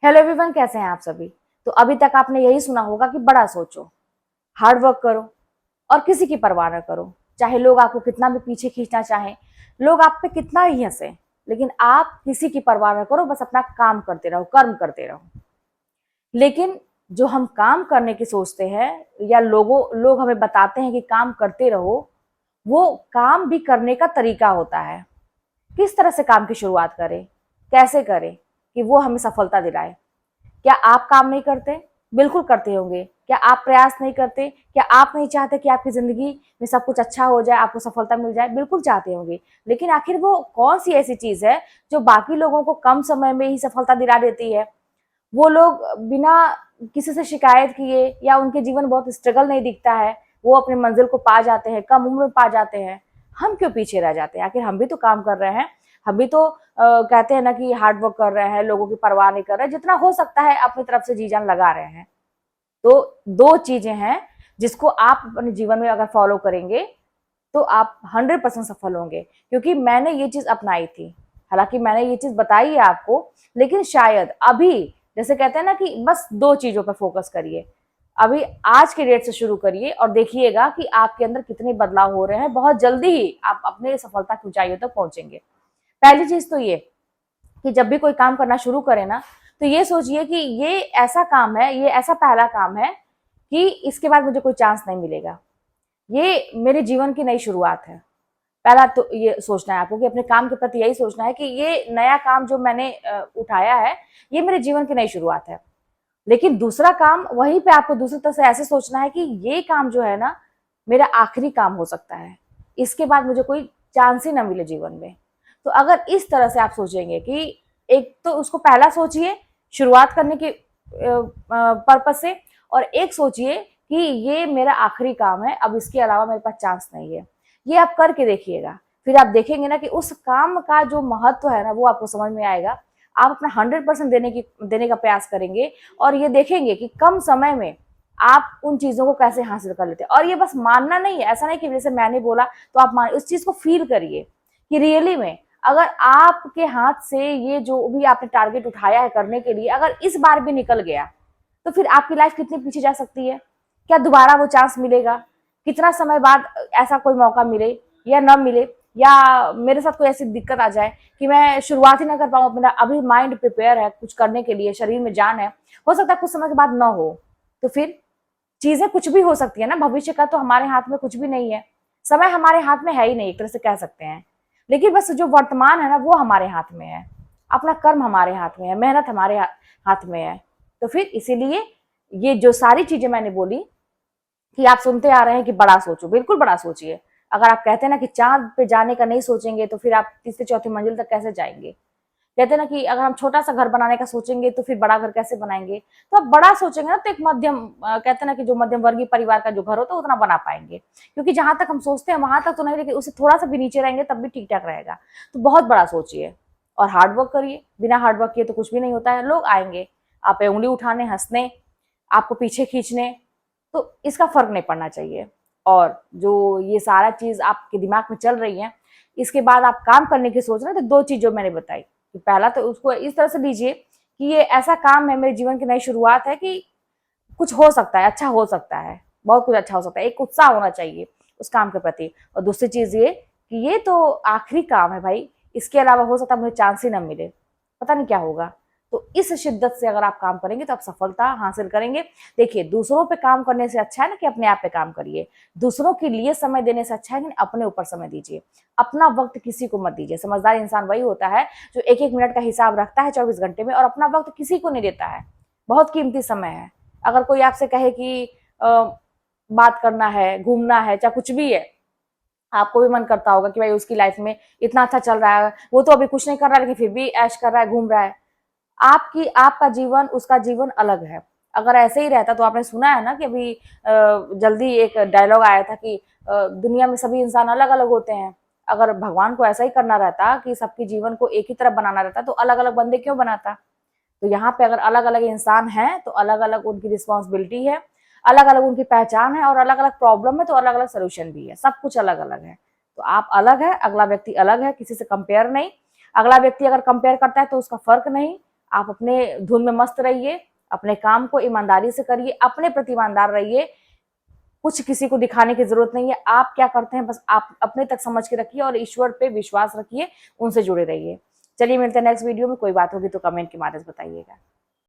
Hello everyone, कैसे हैं आप सभी। तो अभी तक आपने यही सुना होगा कि बड़ा सोचो, हार्ड वर्क करो और किसी की परवाह न करो। चाहे लोग आपको कितना भी पीछे खींचना चाहें, लोग आप पे कितना ही हंसे, लेकिन आप किसी की परवाह न करो, बस अपना काम करते रहो, कर्म करते रहो। लेकिन जो हम काम करने की सोचते हैं या लोग हमें बताते हैं कि काम करते रहो, वो काम भी करने का तरीका होता है। किस तरह से काम की शुरुआत करें, कैसे करें कि वो हमें सफलता दिलाए। क्या आप काम नहीं करते? बिल्कुल करते होंगे। क्या आप प्रयास नहीं करते? क्या आप नहीं चाहते कि आपकी जिंदगी में सब कुछ अच्छा हो जाए, आपको सफलता मिल जाए? बिल्कुल चाहते होंगे। लेकिन आखिर वो कौन सी ऐसी चीज है जो बाकी लोगों को कम समय में ही सफलता दिला देती है? वो लोग बिना किसी से शिकायत किए या उनके जीवन बहुत स्ट्रगल नहीं दिखता है, वो अपनी मंजिल को पा जाते हैं, कम उम्र में पा जाते हैं। हम क्यों पीछे रह जाते हैं? आखिर हम भी तो काम कर रहे हैं। हम भी तो कहते हैं ना कि हार्ड वर्क कर रहे हैं, लोगों की परवाह नहीं कर रहे हैं, जितना हो सकता है अपनी तरफ से जी जान लगा रहे हैं। तो दो चीजें हैं जिसको आप अपने जीवन में अगर फॉलो करेंगे तो आप 100% सफल होंगे। क्योंकि मैंने ये चीज अपनाई थी। हालांकि मैंने ये चीज बताई है आपको, लेकिन शायद अभी, जैसे कहते हैं ना कि बस दो चीजों पर फोकस करिए। अभी आज के डेट से शुरू करिए और देखिएगा कि आपके अंदर कितने बदलाव हो रहे हैं। बहुत जल्दी ही आप अपने सफलता की ऊंचाइयों तक पहुंचेंगे। पहली चीज तो ये कि जब भी कोई काम करना शुरू करे ना, तो ये सोचिए कि ये ऐसा काम है, ये ऐसा पहला काम है कि इसके बाद मुझे कोई चांस नहीं मिलेगा। ये मेरे जीवन की नई शुरुआत है। पहला तो ये सोचना है आपको कि अपने काम के प्रति यही सोचना है कि ये नया काम जो मैंने उठाया है, ये मेरे जीवन की नई शुरुआत है। लेकिन दूसरा काम वहीं पे आपको दूसरी तरफ से ऐसे सोचना है कि ये काम जो है ना, मेरा आखिरी काम हो सकता है। इसके बाद मुझे कोई चांस ही ना मिले जीवन में। तो अगर इस तरह से आप सोचेंगे कि एक तो उसको पहला सोचिए शुरुआत करने के पर्पज से, और एक सोचिए कि ये मेरा आखिरी काम है, अब इसके अलावा मेरे पास चांस नहीं है। ये आप करके देखिएगा, फिर आप देखेंगे ना कि उस काम का जो महत्व है ना, वो आपको समझ में आएगा। आप अपना 100% देने का प्रयास करेंगे और ये देखेंगे कि कम समय में आप उन चीजों को कैसे हासिल कर लेते हैं। और ये बस मानना नहीं है, ऐसा नहीं कि जैसे मैंने बोला तो आप मान, उस चीज को फील करिए कि रियली में अगर आपके हाथ से ये जो भी आपने टारगेट उठाया है करने के लिए, अगर इस बार भी निकल गया, तो फिर आपकी लाइफ कितनी पीछे जा सकती है? क्या दोबारा वो चांस मिलेगा? कितना समय बाद ऐसा कोई मौका मिले या न मिले, या मेरे साथ कोई ऐसी दिक्कत आ जाए कि मैं शुरुआत ही ना कर पाऊँ। मेरा अभी माइंड प्रिपेयर है कुछ करने के लिए, शरीर में जान है, हो सकता है कुछ समय के बाद ना हो। तो फिर चीजें कुछ भी हो सकती है ना, भविष्य का तो हमारे हाथ में कुछ भी नहीं है। समय हमारे हाथ में है ही नहीं, एक तरह से कह सकते हैं। लेकिन बस जो वर्तमान है ना, वो हमारे हाथ में है। अपना कर्म हमारे हाथ में है, मेहनत हमारे हाथ में है। तो फिर इसीलिए ये जो सारी चीजें मैंने बोली कि आप सुनते आ रहे हैं कि बड़ा सोचो, बिल्कुल बड़ा सोचिए। अगर आप कहते हैं ना कि चांद पे जाने का नहीं सोचेंगे, तो फिर आप तीसरी चौथी मंजिल तक कैसे जाएंगे? कहते हैं ना कि अगर हम छोटा सा घर बनाने का सोचेंगे तो फिर बड़ा घर कैसे बनाएंगे? तो आप बड़ा सोचेंगे ना, तो एक मध्यम कहते हैं ना कि जो मध्यम वर्गीय परिवार का जो घर होता है उतना बना पाएंगे। क्योंकि जहां तक हम सोचते हैं वहां तक तो नहीं, लेकिन उससे थोड़ा सा भी नीचे रहेंगे तब भी ठीक ठाक रहेगा। तो बहुत बड़ा सोचिए और हार्ड वर्क करिए। बिना हार्ड वर्क किए तो कुछ भी नहीं होता है। लोग आएंगे आप पे उंगली उठाने, हंसने, आपको पीछे खींचने, तो इसका फर्क नहीं पड़ना चाहिए। और जो ये सारा चीज आपके दिमाग में चल रही है, इसके बाद आप काम करने की सोच रहे हैं, तो दो चीज जो मैंने बताई कि पहला तो उसको इस तरह से लीजिए कि ये ऐसा काम है, मेरे जीवन की नई शुरुआत है, कि कुछ हो सकता है, अच्छा हो सकता है, बहुत कुछ अच्छा हो सकता है। एक उत्साह होना चाहिए उस काम के प्रति। और दूसरी चीज ये कि ये तो आखिरी काम है भाई, इसके अलावा हो सकता है मुझे चांस ही ना मिले, पता नहीं क्या होगा। तो इस शिद्दत से अगर आप काम करेंगे तो आप सफलता हासिल करेंगे। देखिए, दूसरों पे काम करने से अच्छा है ना कि अपने आप पे काम करिए। दूसरों के लिए समय देने से अच्छा है कि अपने ऊपर समय दीजिए। अपना वक्त किसी को मत दीजिए। समझदार इंसान वही होता है जो एक एक मिनट का हिसाब रखता है 24 घंटे में, और अपना वक्त किसी को नहीं देता है। बहुत कीमती समय है। अगर कोई आपसे कहे कि बात करना है, घूमना है, चाहे कुछ भी है, आपको भी मन करता होगा कि भाई उसकी लाइफ में इतना अच्छा चल रहा है, वो तो अभी कुछ नहीं कर रहा है लेकिन फिर भी ऐश कर रहा है, घूम रहा है। आपका जीवन, उसका जीवन अलग है। अगर ऐसे ही रहता, तो आपने सुना है ना कि अभी जल्दी एक डायलॉग आया था कि दुनिया में सभी इंसान अलग अलग होते हैं। अगर भगवान को ऐसा ही करना रहता कि सबके जीवन को एक ही तरह बनाना रहता, तो अलग अलग बंदे क्यों बनाता? तो यहाँ पे अगर अलग अलग इंसान हैं तो अलग अलग उनकी रिस्पॉन्सिबिलिटी है, अलग अलग उनकी पहचान है, और अलग अलग प्रॉब्लम है तो अलग अलग सोल्यूशन भी है। सब कुछ अलग अलग है। तो आप अलग है, अगला व्यक्ति अलग है, किसी से कंपेयर नहीं। अगला व्यक्ति अगर कंपेयर करता है तो उसका फर्क नहीं। आप अपने धुन में मस्त रहिए, अपने काम को ईमानदारी से करिए, अपने प्रति ईमानदार रहिए। कुछ किसी को दिखाने की जरूरत नहीं है। आप क्या करते हैं बस आप अपने तक समझ के रखिए और ईश्वर पे विश्वास रखिए, उनसे जुड़े रहिए। चलिए मिलते हैं नेक्स्ट वीडियो में। कोई बात होगी तो कमेंट के माध्यम से बताइएगा।